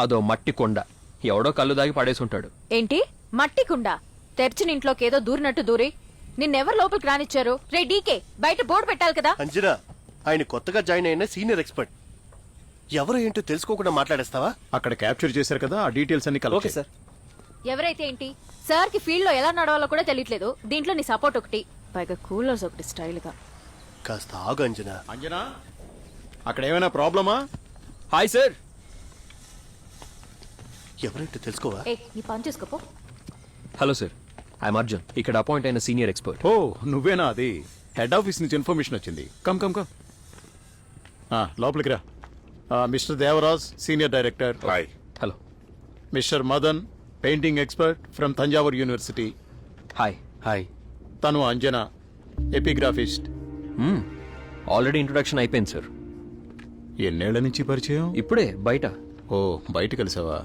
అదో మట్టి కొండ, ఎవడో కళ్ళు దాగి పడేసి ఉంటాడు. ఏంటి మట్టి కుండ? తెరిచిన ఇంట్లోకి ఏదో దూరినట్టు దూరి నిన్నెవరు లోపలికి రానిచ్చారు? రే డీకే, బయట బోర్డు పెట్టాలి కదా. అంజనా, ఆయన కొత్తగా జాయిన్ అయిన సీనియర్ ఎక్స్పర్ట్. ఎవరో ఏంటో తెలుసుకోకుండా మాట్లాడేస్తావా? అక్కడ క్యాప్చర్ చేశారు కదా, ఆ డీటెయిల్స్ అన్ని ఓకే సార్. ఎవరైతే ఏంటి, సార్ కి ఫీల్డ్ లో ఎలా నడవాలో కూడా తెలియట్లేదు. దీంట్లో నీ సపోర్ట్ ఒకటి, పైగా కూలర్స్ ఒకటి స్టైల్ గా. కాస్త ఆగు అంజనా. అంజనా, అక్కడ ఏమైనా ప్రాబ్లమా? Hi sir. ఎవరేంటో తెలుసుకోవా? ఏ నీ పని చేసుకోపో. హలో సార్, ఐఎమ్ అర్జున్, ఇక్కడ అపాయింట్ అయిన సీనియర్ ఎక్స్పర్ట్. ఓ నువ్వేనా? అది హెడ్ ఆఫీస్ నుంచి ఇన్ఫర్మేషన్ వచ్చింది. కమ్ కమ్ కమ్, లోపలికి రా. Mister Devaraj, senior director. Hi. Hello. Mister Madan, painting expert from Thanjavur university. Hi. Hi. తను అంజనా, ఎపిగ్రాఫిస్ట్. ఆల్రెడీ ఇంట్రొడక్షన్ అయిపోయింది సార్. ఎన్నేళ్ల నుంచి పరిచయం? ఇప్పుడే బయట. ఓ బయట కలిసావా?